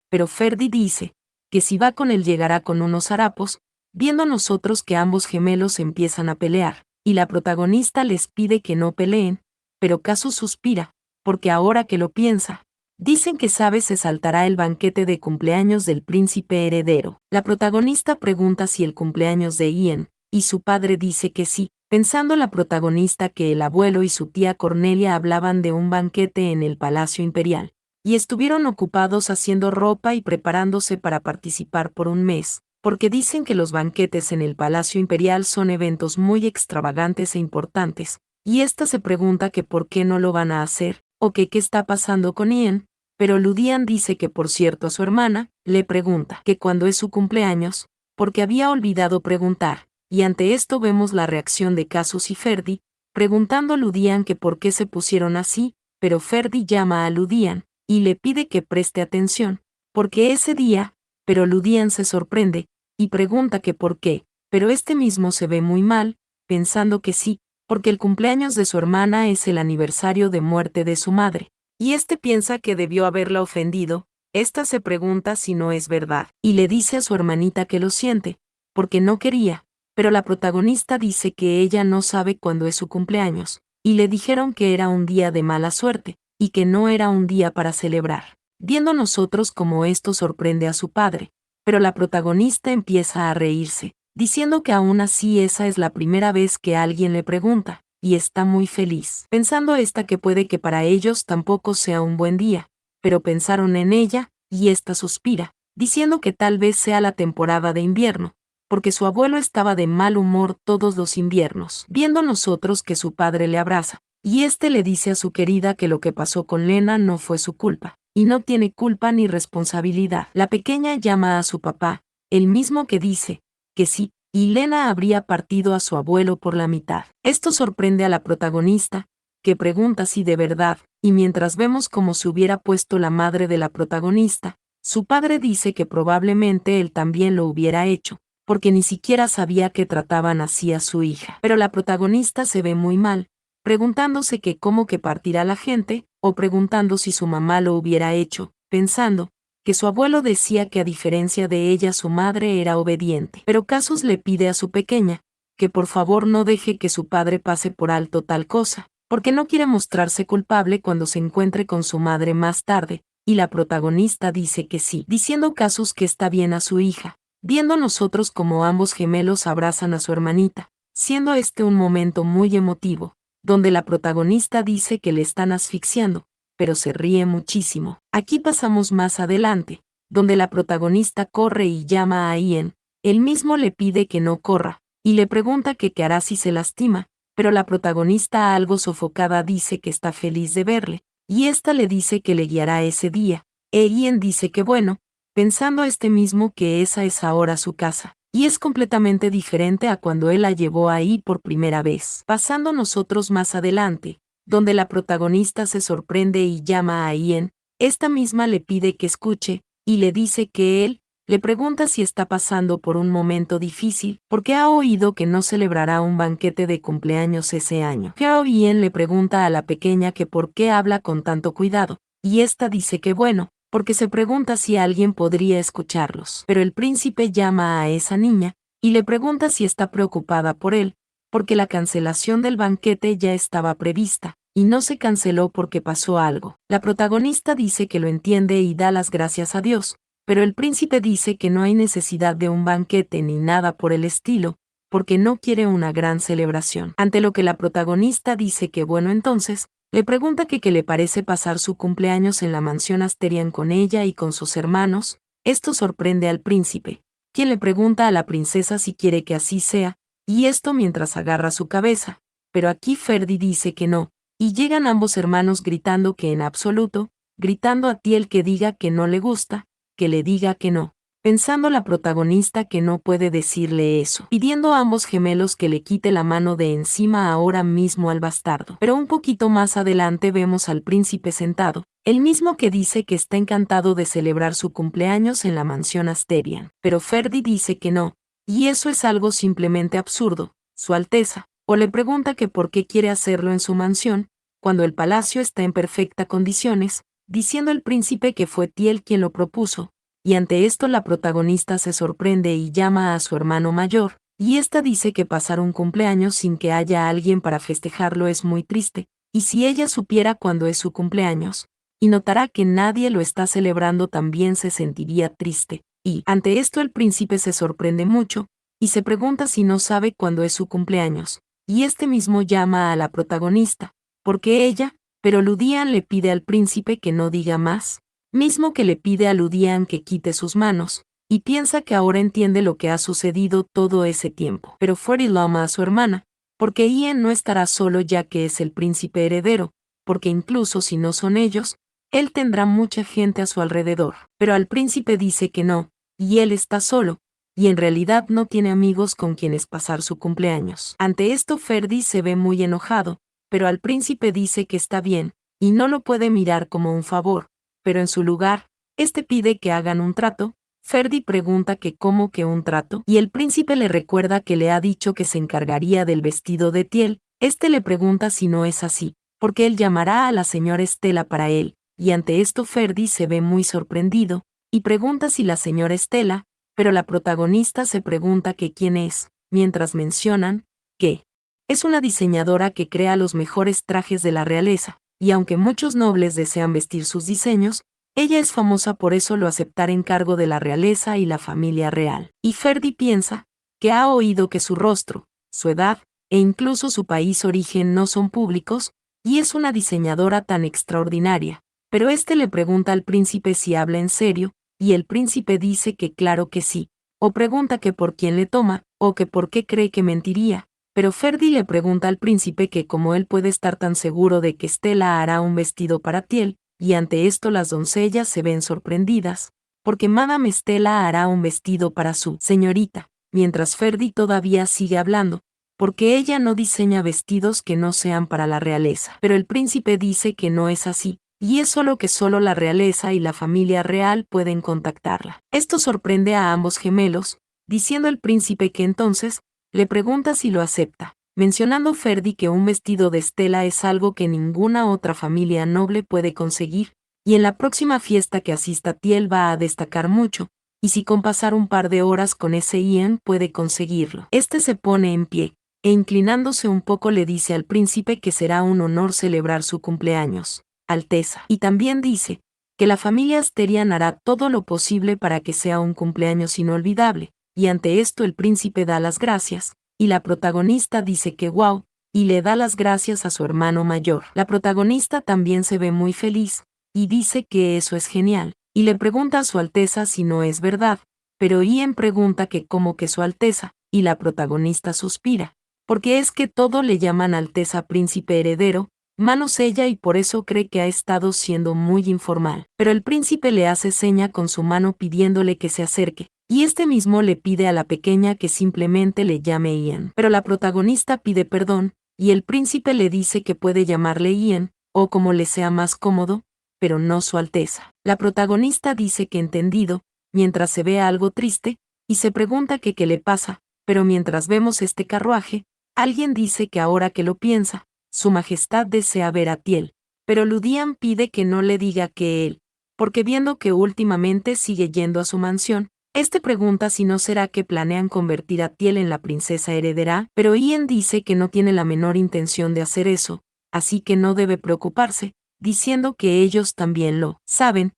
Pero Ferdy dice que si va con él llegará con unos harapos, viendo nosotros que ambos gemelos empiezan a pelear, y la protagonista les pide que no peleen, pero Casus suspira, porque ahora que lo piensa, dicen que sabe se saltará el banquete de cumpleaños del príncipe heredero. La protagonista pregunta si el cumpleaños de Ian, y su padre dice que sí, pensando la protagonista que el abuelo y su tía Cornelia hablaban de un banquete en el Palacio Imperial, y estuvieron ocupados haciendo ropa y preparándose para participar por un mes, porque dicen que los banquetes en el Palacio Imperial son eventos muy extravagantes e importantes, y ésta se pregunta que por qué no lo van a hacer, o que qué está pasando con Ian, pero Ludian dice que por cierto a su hermana, le pregunta que cuando es su cumpleaños, porque había olvidado preguntar, y ante esto vemos la reacción de Casus y Ferdy, preguntando a Ludian que por qué se pusieron así, pero Ferdy llama a Ludian, y le pide que preste atención, porque ese día, pero Ludian se sorprende, y pregunta que por qué, pero este mismo se ve muy mal, pensando que sí, porque el cumpleaños de su hermana es el aniversario de muerte de su madre, y este piensa que debió haberla ofendido, esta se pregunta si no es verdad, y le dice a su hermanita que lo siente, porque no quería, pero la protagonista dice que ella no sabe cuándo es su cumpleaños, y le dijeron que era un día de mala suerte, y que no era un día para celebrar, viendo nosotros como esto sorprende a su padre, pero la protagonista empieza a reírse, diciendo que aún así esa es la primera vez que alguien le pregunta, y está muy feliz, pensando esta que puede que para ellos tampoco sea un buen día, pero pensaron en ella, y esta suspira, diciendo que tal vez sea la temporada de invierno, porque su abuelo estaba de mal humor todos los inviernos, viendo nosotros que su padre le abraza, y este le dice a su querida que lo que pasó con Lena no fue su culpa, y no tiene culpa ni responsabilidad. La pequeña llama a su papá, el mismo que dice que sí, y Lena habría partido a su abuelo por la mitad. Esto sorprende a la protagonista, que pregunta si de verdad, y mientras vemos cómo se hubiera puesto la madre de la protagonista, su padre dice que probablemente él también lo hubiera hecho, porque ni siquiera sabía que trataban así a su hija. Pero la protagonista se ve muy mal, preguntándose que cómo que partirá la gente, o preguntando si su mamá lo hubiera hecho, pensando que su abuelo decía que a diferencia de ella su madre era obediente. Pero Casus le pide a su pequeña que por favor no deje que su padre pase por alto tal cosa, porque no quiere mostrarse culpable cuando se encuentre con su madre más tarde, y la protagonista dice que sí, diciendo Casus que está bien a su hija, viendo nosotros como ambos gemelos abrazan a su hermanita, siendo este un momento muy emotivo, donde la protagonista dice que le están asfixiando, pero se ríe muchísimo. Aquí pasamos más adelante, donde la protagonista corre y llama a Ian, él mismo le pide que no corra, y le pregunta que qué hará si se lastima, pero la protagonista algo sofocada dice que está feliz de verle, y ésta le dice que le guiará ese día, Ian dice que bueno, pensando este mismo que esa es ahora su casa, y es completamente diferente a cuando él la llevó ahí por primera vez. Pasando nosotros más adelante, donde la protagonista se sorprende y llama a Ian, Esta misma le pide que escuche, y le dice que él, le pregunta si está pasando por un momento difícil, porque ha oído que no celebrará un banquete de cumpleaños ese año. Xiao Yan le pregunta a la pequeña que por qué habla con tanto cuidado, y esta dice que bueno, porque se pregunta si alguien podría escucharlos. Pero el príncipe llama a esa niña, y le pregunta si está preocupada por él, porque la cancelación del banquete ya estaba prevista, y no se canceló porque pasó algo. La protagonista dice que lo entiende y da las gracias a Dios, pero el príncipe dice que no hay necesidad de un banquete ni nada por el estilo, porque no quiere una gran celebración. Ante lo que la protagonista dice que bueno entonces, le pregunta que qué le parece pasar su cumpleaños en la mansión Asterian con ella y con sus hermanos. Esto sorprende al príncipe, quien le pregunta a la princesa si quiere que así sea, y esto mientras agarra su cabeza. Pero aquí Ferdi dice que no, y llegan ambos hermanos gritando que en absoluto, gritando a Tiel que diga que no le gusta, que le diga que no, pensando la protagonista que no puede decirle eso, pidiendo a ambos gemelos que le quite la mano de encima ahora mismo al bastardo. Pero un poquito más adelante vemos al príncipe sentado, el mismo que dice que está encantado de celebrar su cumpleaños en la mansión Asterian. Pero Ferdi dice que no, y eso es algo simplemente absurdo, Su Alteza, o le pregunta que por qué quiere hacerlo en su mansión, cuando el palacio está en perfectas condiciones, diciendo el príncipe que fue Tiel quien lo propuso, y ante esto la protagonista se sorprende y llama a su hermano mayor, y ésta dice que pasar un cumpleaños sin que haya alguien para festejarlo es muy triste, y si ella supiera cuándo es su cumpleaños, y notará que nadie lo está celebrando también se sentiría triste, y ante esto el príncipe se sorprende mucho, y se pregunta si no sabe cuándo es su cumpleaños, y este mismo llama a la protagonista, porque ella, pero Ludian le pide al príncipe que no diga más, mismo que le pide a Ludian que quite sus manos, y piensa que ahora entiende lo que ha sucedido todo ese tiempo. Pero Ferdi lo ama a su hermana, porque Ian no estará solo ya que es el príncipe heredero, porque incluso si no son ellos, él tendrá mucha gente a su alrededor. Pero al príncipe dice que no, y él está solo, y en realidad no tiene amigos con quienes pasar su cumpleaños. Ante esto Ferdi se ve muy enojado, pero al príncipe dice que está bien, y no lo puede mirar como un favor, pero en su lugar, este pide que hagan un trato. Ferdi pregunta que cómo que un trato, y el príncipe le recuerda que le ha dicho que se encargaría del vestido de Tiel. Este le pregunta si no es así, porque él llamará a la señora Estela para él, y ante esto Ferdi se ve muy sorprendido, y pregunta si la señora Estela, pero la protagonista se pregunta que quién es, mientras mencionan que es una diseñadora que crea los mejores trajes de la realeza, y aunque muchos nobles desean vestir sus diseños, ella es famosa por eso lo aceptar en cargo de la realeza y la familia real. Y Ferdi piensa que ha oído que su rostro, su edad, e incluso su país origen no son públicos, y es una diseñadora tan extraordinaria. Pero este le pregunta al príncipe si habla en serio, y el príncipe dice que claro que sí, o pregunta que por quién le toma, o que por qué cree que mentiría. Pero Ferdi le pregunta al príncipe que cómo él puede estar tan seguro de que Stella hará un vestido para Tiel, y ante esto las doncellas se ven sorprendidas, porque Madame Stella hará un vestido para su señorita, mientras Ferdi todavía sigue hablando, porque ella no diseña vestidos que no sean para la realeza. Pero el príncipe dice que no es así, y es solo que solo la realeza y la familia real pueden contactarla. Esto sorprende a ambos gemelos, diciendo el príncipe que entonces, le pregunta si lo acepta, mencionando Ferdi que un vestido de Stella es algo que ninguna otra familia noble puede conseguir, y en la próxima fiesta que asista Tiel va a destacar mucho, y si con pasar un par de horas con ese Ian puede conseguirlo. Este se pone en pie, e inclinándose un poco le dice al príncipe que será un honor celebrar su cumpleaños, Alteza. Y también dice que la familia Asterian hará todo lo posible para que sea un cumpleaños inolvidable, y ante esto el príncipe da las gracias, y la protagonista dice que wow, y le da las gracias a su hermano mayor. La protagonista también se ve muy feliz, y dice que eso es genial, y le pregunta a su Alteza si no es verdad, pero Ian pregunta que cómo que su Alteza, y la protagonista suspira, porque es que todo le llaman Alteza príncipe heredero, manos ella y por eso cree que ha estado siendo muy informal. Pero el príncipe le hace seña con su mano pidiéndole que se acerque, y este mismo le pide a la pequeña que simplemente le llame Ian. Pero la protagonista pide perdón, y el príncipe le dice que puede llamarle Ian, o como le sea más cómodo, pero no Su Alteza. La protagonista dice que entendido, mientras se ve algo triste, y se pregunta que qué le pasa, pero mientras vemos este carruaje, alguien dice que ahora que lo piensa, Su Majestad desea ver a Tiel, pero Ludian pide que no le diga que él, porque viendo que últimamente sigue yendo a su mansión, este pregunta si no será que planean convertir a Tiel en la princesa heredera, pero Ian dice que no tiene la menor intención de hacer eso, así que no debe preocuparse, diciendo que ellos también lo saben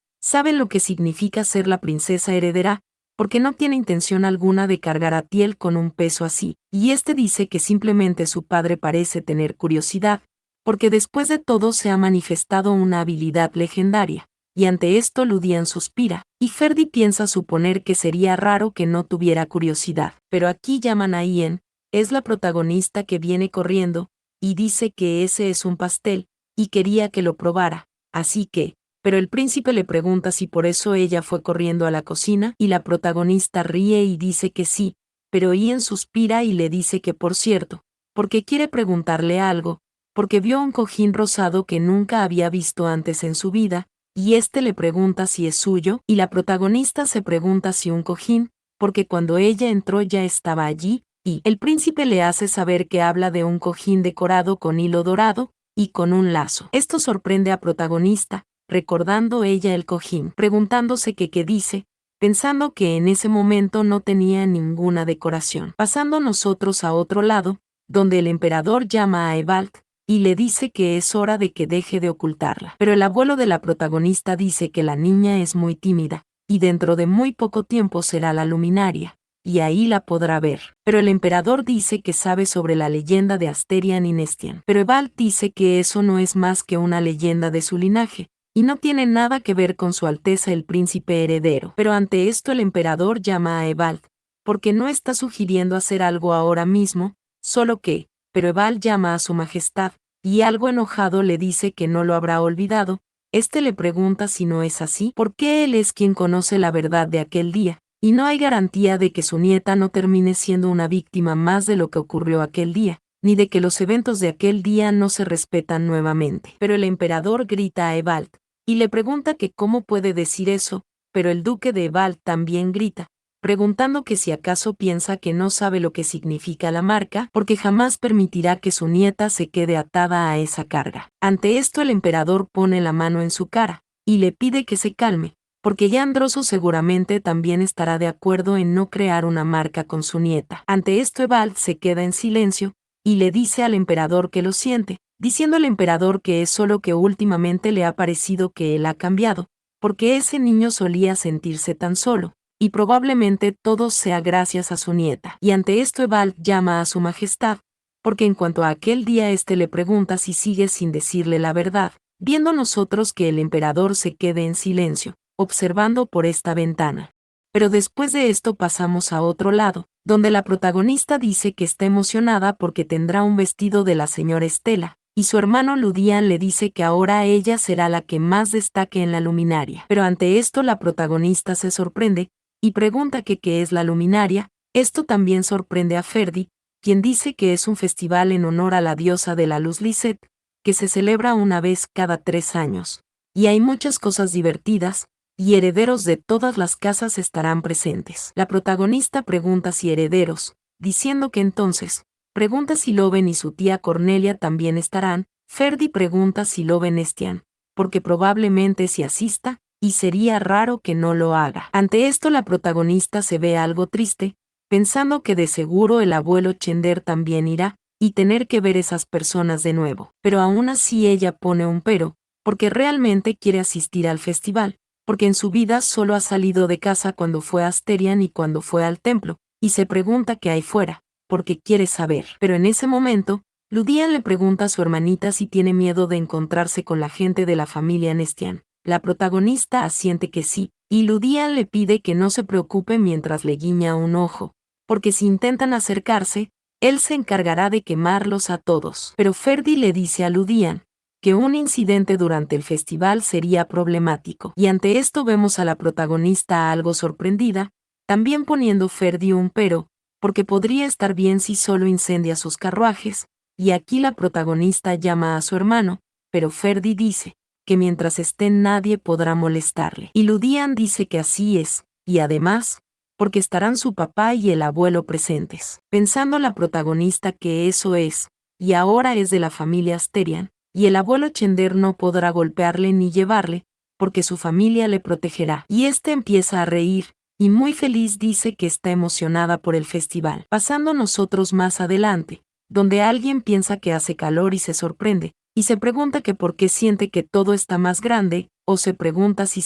lo que significa ser la princesa heredera, porque no tiene intención alguna de cargar a Tiel con un peso así, y este dice que simplemente su padre parece tener curiosidad, porque después de todo se ha manifestado una habilidad legendaria, y ante esto Ludian suspira, y Ferdi piensa suponer que sería raro que no tuviera curiosidad, pero aquí llaman a Ian, es la protagonista que viene corriendo, y dice que ese es un pastel, y quería que lo probara, así que, pero el príncipe le pregunta si por eso ella fue corriendo a la cocina, y la protagonista ríe y dice que sí, pero Ian suspira y le dice que por cierto, porque quiere preguntarle algo, porque vio un cojín rosado que nunca había visto antes en su vida, y este le pregunta si es suyo, y la protagonista se pregunta si un cojín, porque cuando ella entró ya estaba allí, y el príncipe le hace saber que habla de un cojín decorado con hilo dorado, y con un lazo. Esto sorprende a protagonista, recordando ella el cojín, preguntándose que qué dice, pensando que en ese momento no tenía ninguna decoración. Pasando nosotros a otro lado, donde el emperador llama a Evald, y le dice que es hora de que deje de ocultarla. Pero el abuelo de la protagonista dice que la niña es muy tímida, y dentro de muy poco tiempo será la luminaria, y ahí la podrá ver. Pero el emperador dice que sabe sobre la leyenda de Asterian y Nestian. Pero Evald dice que eso no es más que una leyenda de su linaje, y no tiene nada que ver con Su Alteza el príncipe heredero. Pero ante esto el emperador llama a Evald, porque no está sugiriendo hacer algo ahora mismo, solo que, pero Evald llama a Su Majestad, y algo enojado le dice que no lo habrá olvidado. Este le pregunta si no es así, porque él es quien conoce la verdad de aquel día, y no hay garantía de que su nieta no termine siendo una víctima más de lo que ocurrió aquel día, ni de que los eventos de aquel día no se respetan nuevamente. Pero el emperador grita a Evald, y le pregunta que cómo puede decir eso, pero el duque de Evald también grita, preguntando que si acaso piensa que no sabe lo que significa la marca, porque jamás permitirá que su nieta se quede atada a esa carga. Ante esto el emperador pone la mano en su cara, y le pide que se calme, porque ya Androso seguramente también estará de acuerdo en no crear una marca con su nieta. Ante esto Evald se queda en silencio, y le dice al emperador que lo siente, diciendo al emperador que es solo que últimamente le ha parecido que él ha cambiado, porque ese niño solía sentirse tan solo, y probablemente todo sea gracias a su nieta. Y ante esto Evald llama a Su Majestad, porque en cuanto a aquel día este le pregunta si sigue sin decirle la verdad, viendo nosotros que el emperador se quede en silencio, observando por esta ventana. Pero después de esto pasamos a otro lado, donde la protagonista dice que está emocionada porque tendrá un vestido de la señora Estela, y su hermano Ludian le dice que ahora ella será la que más destaque en la luminaria. Pero ante esto la protagonista se sorprende, y pregunta que qué es la luminaria. Esto también sorprende a Ferdi, quien dice que es un festival en honor a la diosa de la luz Lisette, que se celebra una vez cada 3 años. Y hay muchas cosas divertidas, y herederos de todas las casas estarán presentes. La protagonista pregunta si herederos, diciendo que entonces, pregunta si Loven y su tía Cornelia también estarán. Ferdi pregunta si Loven Estian, porque probablemente si asista, y sería raro que no lo haga. Ante esto la protagonista se ve algo triste, pensando que de seguro el abuelo Chender también irá, y tener que ver esas personas de nuevo. Pero aún así ella pone un pero, porque realmente quiere asistir al festival, porque en su vida solo ha salido de casa cuando fue a Asterian y cuando fue al templo, y se pregunta qué hay fuera, porque quiere saber. Pero en ese momento, Ludian le pregunta a su hermanita si tiene miedo de encontrarse con la gente de la familia Nestian. La protagonista asiente que sí, y Ludian le pide que no se preocupe mientras le guiña un ojo, porque si intentan acercarse, él se encargará de quemarlos a todos. Pero Ferdi le dice a Ludian que un incidente durante el festival sería problemático, y ante esto vemos a la protagonista algo sorprendida, también poniendo Ferdi un pero, porque podría estar bien si solo incendia sus carruajes, y aquí la protagonista llama a su hermano, pero Ferdi dice que mientras estén nadie podrá molestarle. Y Ludian dice que así es, y además, porque estarán su papá y el abuelo presentes. Pensando la protagonista que eso es, y ahora es de la familia Asterian, y el abuelo Chender no podrá golpearle ni llevarle, porque su familia le protegerá. Y empieza a reír, y muy feliz dice que está emocionada por el festival. Pasando nosotros más adelante, donde alguien piensa que hace calor y se sorprende, y se pregunta que por qué siente que todo está más grande, o se pregunta si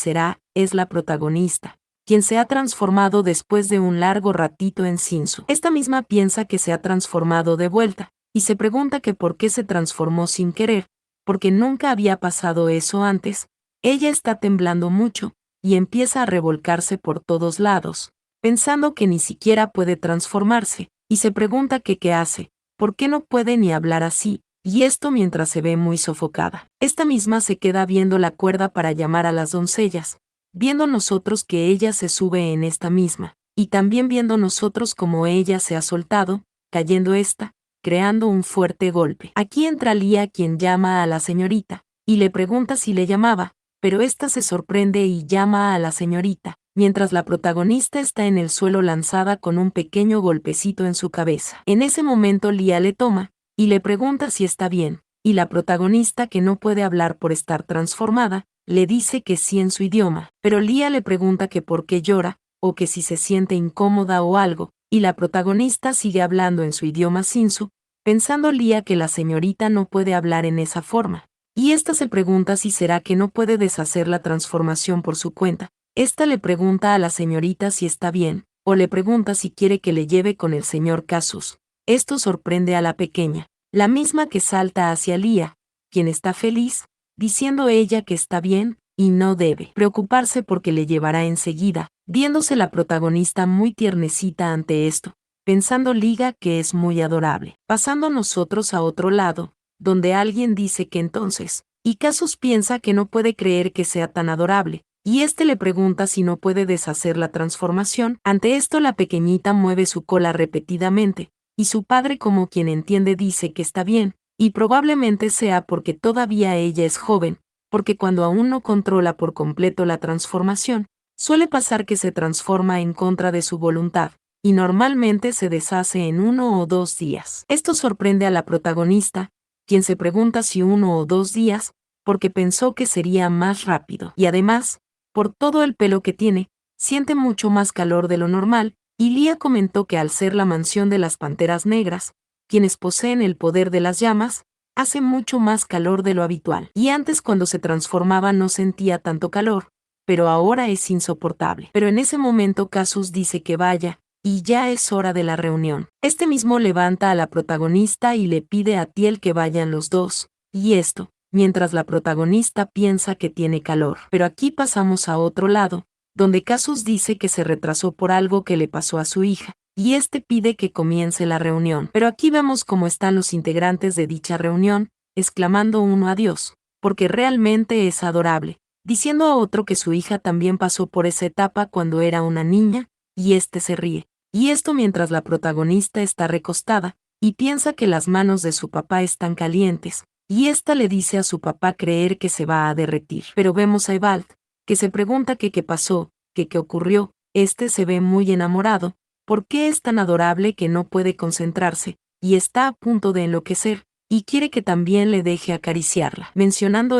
es la protagonista, quien se ha transformado después de un largo ratito en Shinsu. Esta misma piensa que se ha transformado de vuelta, y se pregunta que por qué se transformó sin querer, porque nunca había pasado eso antes. Ella está temblando mucho, y empieza a revolcarse por todos lados, pensando que ni siquiera puede transformarse, y se pregunta que qué hace, por qué no puede ni hablar así, y esto mientras se ve muy sofocada. Esta misma se queda viendo la cuerda para llamar a las doncellas, viendo nosotros que ella se sube en esta misma, y también viendo nosotros como ella se ha soltado, cayendo creando un fuerte golpe. Aquí entra Lía, quien llama a la señorita, y le pregunta si le llamaba, pero esta se sorprende y llama a la señorita, mientras la protagonista está en el suelo lanzada con un pequeño golpecito en su cabeza. En ese momento Lía le toma, y le pregunta si está bien, y la protagonista, que no puede hablar por estar transformada, le dice que sí en su idioma, pero Lía le pregunta que por qué llora, o que si se siente incómoda o algo, y la protagonista sigue hablando en su idioma Shinsu, pensando Lía que la señorita no puede hablar en esa forma. Y esta se pregunta si será que no puede deshacer la transformación por su cuenta. Esta le pregunta a la señorita si está bien, o le pregunta si quiere que le lleve con el señor Casus. Esto sorprende a la pequeña, la misma que salta hacia Lía, quien está feliz, diciendo ella que está bien, y no debe preocuparse porque le llevará enseguida, viéndose la protagonista muy tiernecita ante esto, pensando Liga que es muy adorable. Pasando nosotros a otro lado, donde alguien dice que entonces, y Casus piensa que no puede creer que sea tan adorable, y le pregunta si no puede deshacer la transformación. Ante esto la pequeñita mueve su cola repetidamente, y su padre, como quien entiende, dice que está bien, y probablemente sea porque todavía ella es joven, porque cuando aún no controla por completo la transformación, suele pasar que se transforma en contra de su voluntad, y normalmente se deshace en 1 o 2 días. Esto sorprende a la protagonista, quien se pregunta si 1 o 2 días, porque pensó que sería más rápido. Y además, por todo el pelo que tiene, siente mucho más calor de lo normal, y Lía comentó que al ser la mansión de las panteras negras, quienes poseen el poder de las llamas, hace mucho más calor de lo habitual. Y antes cuando se transformaba no sentía tanto calor, pero ahora es insoportable. Pero en ese momento Casus dice que vaya, y ya es hora de la reunión. Mismo levanta a la protagonista y le pide a Tiel que vayan los dos, y esto, mientras la protagonista piensa que tiene calor. Pero aquí pasamos a otro lado, donde Casus dice que se retrasó por algo que le pasó a su hija, y pide que comience la reunión. Pero aquí vemos cómo están los integrantes de dicha reunión, exclamando uno a Dios, porque realmente es adorable, diciendo a otro que su hija también pasó por esa etapa cuando era una niña, y se ríe. Y esto mientras la protagonista está recostada, y piensa que las manos de su papá están calientes, y le dice a su papá creer que se va a derretir. Pero vemos a Evald, que se pregunta que qué pasó, que qué ocurrió. Se ve muy enamorado, porque es tan adorable que no puede concentrarse, y está a punto de enloquecer, y quiere que también le deje acariciarla, mencionando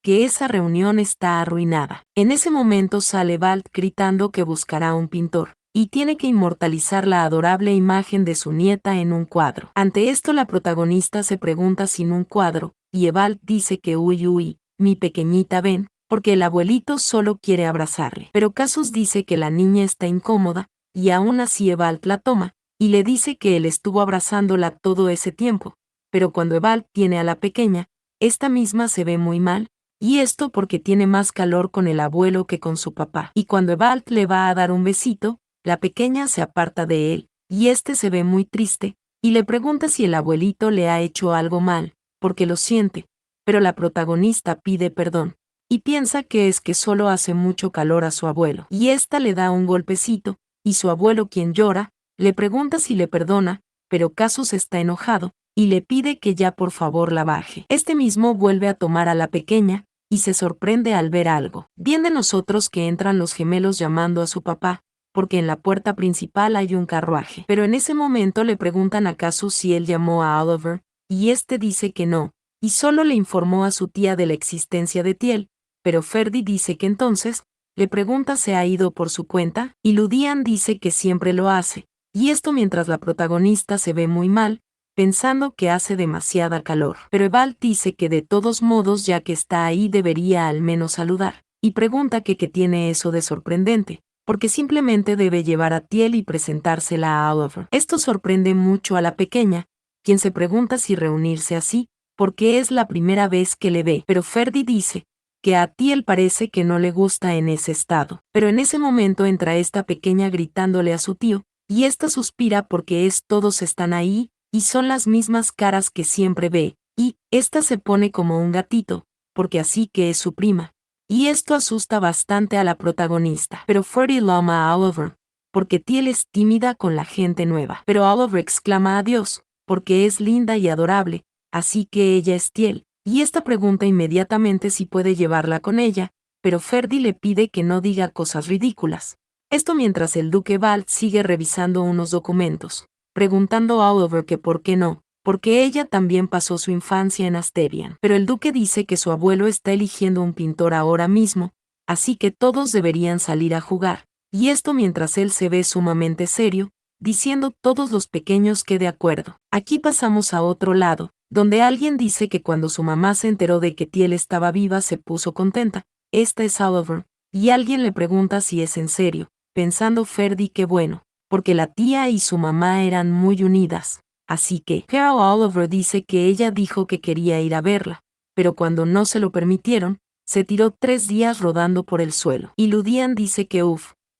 que esa reunión está arruinada. En ese momento sale Evald gritando que buscará un pintor, y tiene que inmortalizar la adorable imagen de su nieta en un cuadro. Ante esto la protagonista se pregunta sin un cuadro, y Evald dice que uy, mi pequeñita ven, porque el abuelito solo quiere abrazarle. Pero Casus dice que la niña está incómoda, y aún así Evald la toma, y le dice que él estuvo abrazándola todo ese tiempo. Pero cuando Evald tiene a la pequeña, esta misma se ve muy mal, y esto porque tiene más calor con el abuelo que con su papá. Y cuando Evald le va a dar un besito, la pequeña se aparta de él, y se ve muy triste, y le pregunta si el abuelito le ha hecho algo mal, porque lo siente, pero la protagonista pide perdón, y piensa que es que solo hace mucho calor a su abuelo. Y le da un golpecito, y su abuelo, quien llora, le pregunta si le perdona, pero Casus está enojado, y le pide que ya por favor la baje. Mismo vuelve a tomar a la pequeña, y se sorprende al ver algo. Bien de nosotros que entran los gemelos llamando a su papá, porque en la puerta principal hay un carruaje. Pero en ese momento le preguntan a Casus si él llamó a Oliver, y este dice que no, y solo le informó a su tía de la existencia de Tiel, pero Ferdy dice que entonces, le pregunta si ha ido por su cuenta, y Ludian dice que siempre lo hace, y esto mientras la protagonista se ve muy mal, pensando que hace demasiada calor. Pero Evald dice que de todos modos ya que está ahí debería al menos saludar, y pregunta que qué tiene eso de sorprendente, porque simplemente debe llevar a Tiel y presentársela a Oliver. Esto sorprende mucho a la pequeña, quien se pregunta si reunirse así, porque es la primera vez que le ve, pero Ferdy dice que a Tiel parece que no le gusta en ese estado. Pero en ese momento entra esta pequeña gritándole a su tío, y ésta suspira porque todos están ahí, y son las mismas caras que siempre ve, y ésta se pone como un gatito, porque así que es su prima. Y esto asusta bastante a la protagonista. Pero Ferdy lo ama a Oliver, porque Tiel es tímida con la gente nueva. Pero Oliver exclama adiós, porque es linda y adorable, así que ella es Tiel. Y esta pregunta inmediatamente si puede llevarla con ella, pero Ferdy le pide que no diga cosas ridículas. Esto mientras el duque Vald sigue revisando unos documentos, preguntando a Oliver que por qué no, porque ella también pasó su infancia en Asterian. Pero el duque dice que su abuelo está eligiendo un pintor ahora mismo, así que todos deberían salir a jugar, y esto mientras él se ve sumamente serio, diciendo todos los pequeños que de acuerdo. Aquí pasamos a otro lado, donde alguien dice que cuando su mamá se enteró de que Tiel estaba viva se puso contenta. Esta es Oliver, y alguien le pregunta si es en serio, pensando Ferdy que bueno, porque la tía y su mamá eran muy unidas. Así que Carol Oliver dice que ella dijo que quería ir a verla, pero cuando no se lo permitieron, se tiró 3 días rodando por el suelo. Y Ludian dice que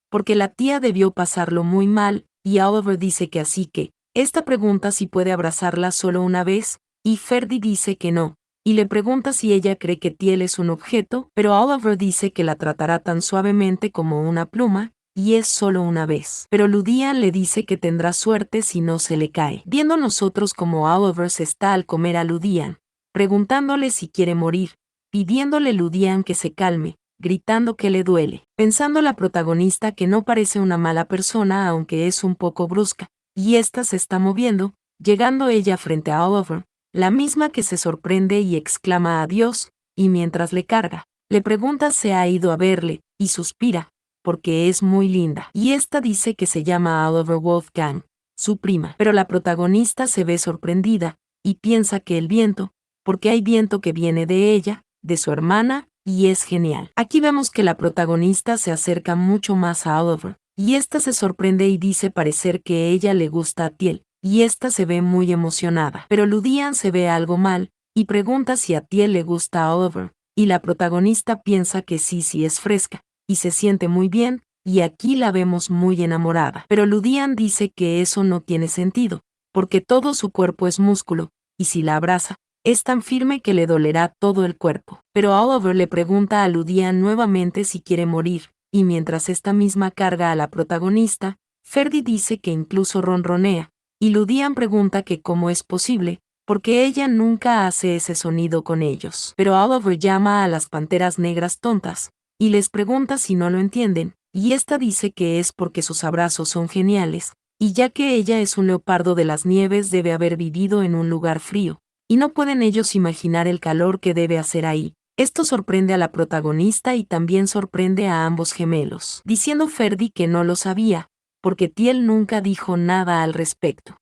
porque la tía debió pasarlo muy mal, y Oliver dice que así que, esta pregunta si puede abrazarla solo una vez, y Ferdy dice que no, y le pregunta si ella cree que Tiel es un objeto, pero Oliver dice que la tratará tan suavemente como una pluma, y es solo una vez. Pero Ludian le dice que tendrá suerte si no se le cae. Viendo nosotros como Oliver se está al comer a Ludian, preguntándole si quiere morir, pidiéndole Ludian que se calme, gritando que le duele, pensando la protagonista que no parece una mala persona aunque es un poco brusca, y ésta se está moviendo, llegando ella frente a Oliver, la misma que se sorprende y exclama adiós, y mientras le carga, le pregunta si ha ido a verle, y suspira, porque es muy linda. Y esta dice que se llama Oliver Wolfgang, su prima. Pero la protagonista se ve sorprendida, y piensa que el viento, porque hay viento que viene de ella, de su hermana, y es genial. Aquí vemos que la protagonista se acerca mucho más a Oliver, y esta se sorprende y dice parecer que ella le gusta a Tiel, y esta se ve muy emocionada. Pero Ludian se ve algo mal, y pregunta si a Tiel le gusta a Oliver, y la protagonista piensa que sí es fresca, y se siente muy bien, y aquí la vemos muy enamorada. Pero Ludian dice que eso no tiene sentido, porque todo su cuerpo es músculo, y si la abraza, es tan firme que le dolerá todo el cuerpo. Pero Oliver le pregunta a Ludian nuevamente si quiere morir, y mientras esta misma carga a la protagonista, Ferdy dice que incluso ronronea, y Ludian pregunta que cómo es posible, porque ella nunca hace ese sonido con ellos. Pero Oliver llama a las panteras negras tontas, y les pregunta si no lo entienden, y esta dice que es porque sus abrazos son geniales, y ya que ella es un leopardo de las nieves debe haber vivido en un lugar frío, y no pueden ellos imaginar el calor que debe hacer ahí. Esto sorprende a la protagonista y también sorprende a ambos gemelos, diciendo Ferdy que no lo sabía, porque Tiel nunca dijo nada al respecto.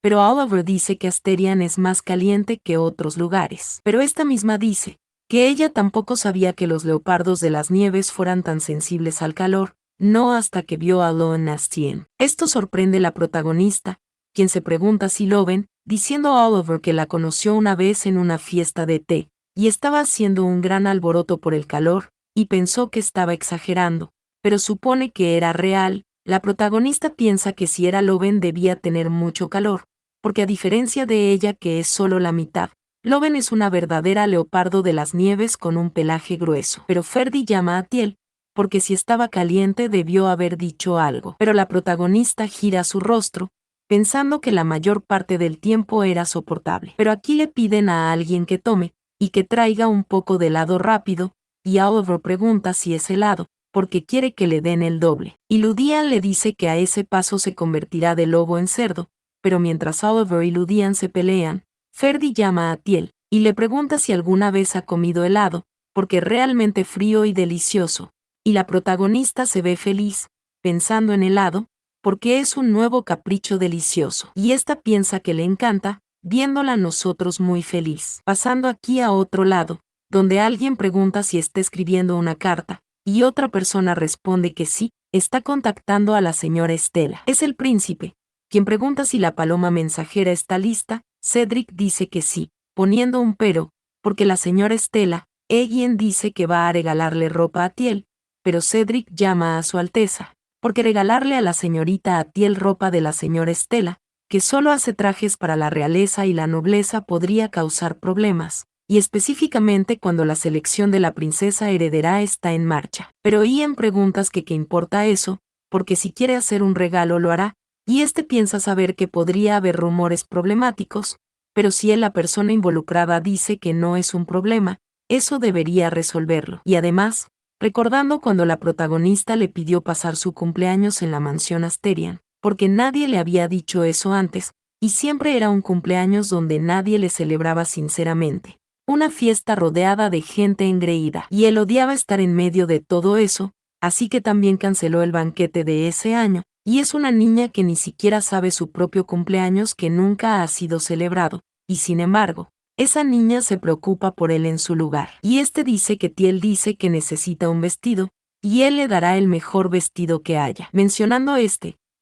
Pero Oliver dice que Asterian es más caliente que otros lugares. Pero esta misma dice que ella tampoco sabía que los leopardos de las nieves fueran tan sensibles al calor, no hasta que vio a Loen Astien. Esto sorprende a la protagonista, quien se pregunta si lo ven, diciendo a Oliver que la conoció una vez en una fiesta de té, y estaba haciendo un gran alboroto por el calor, y pensó que estaba exagerando, pero supone que era real. La protagonista piensa que si era Loven debía tener mucho calor, porque a diferencia de ella que es solo la mitad, Loven es una verdadera leopardo de las nieves con un pelaje grueso. Pero Ferdy llama a Tiel, porque si estaba caliente debió haber dicho algo. Pero la protagonista gira su rostro, pensando que la mayor parte del tiempo era soportable. Pero aquí le piden a alguien que tome, y que traiga un poco de helado rápido, y Oliver pregunta si es helado, porque quiere que le den el doble. Y Ludian le dice que a ese paso se convertirá de lobo en cerdo, pero mientras Oliver y Ludian se pelean, Ferdy llama a Tiel, y le pregunta si alguna vez ha comido helado, porque es realmente frío y delicioso, y la protagonista se ve feliz, pensando en helado, porque es un nuevo capricho delicioso, y esta piensa que le encanta, viéndola a nosotros muy feliz. Pasando aquí a otro lado, donde alguien pregunta si está escribiendo una carta, y otra persona responde que sí, está contactando a la señora Estela. Es el príncipe, quien pregunta si la paloma mensajera está lista. Cedric dice que sí, poniendo un pero, porque la señora Estela, quien dice que va a regalarle ropa a Tiel, pero Cedric llama a su Alteza, porque regalarle a la señorita Atiel ropa de la señora Estela, que solo hace trajes para la realeza y la nobleza, podría causar problemas, y específicamente cuando la selección de la princesa heredera está en marcha. Pero Ian preguntas que qué importa eso, porque si quiere hacer un regalo lo hará, y piensa saber que podría haber rumores problemáticos, pero si él, la persona involucrada, dice que no es un problema, eso debería resolverlo. Y además, recordando cuando la protagonista le pidió pasar su cumpleaños en la mansión Asterian, porque nadie le había dicho eso antes, y siempre era un cumpleaños donde nadie le celebraba sinceramente. Una fiesta rodeada de gente engreída, y él odiaba estar en medio de todo eso, así que también canceló el banquete de ese año, y es una niña que ni siquiera sabe su propio cumpleaños, que nunca ha sido celebrado, y sin embargo, esa niña se preocupa por él en su lugar. Y dice que Tiel dice que necesita un vestido, y él le dará el mejor vestido que haya. Mencionando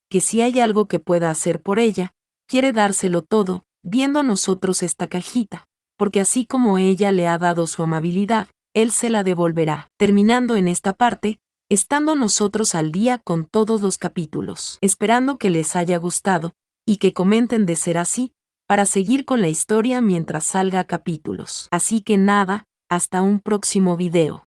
que si hay algo que pueda hacer por ella, quiere dárselo todo, viendo a nosotros esta cajita, porque así como ella le ha dado su amabilidad, él se la devolverá. Terminando en esta parte, estando nosotros al día con todos los capítulos, esperando que les haya gustado, y que comenten de ser así, para seguir con la historia mientras salga capítulos. Así que nada, hasta un próximo video.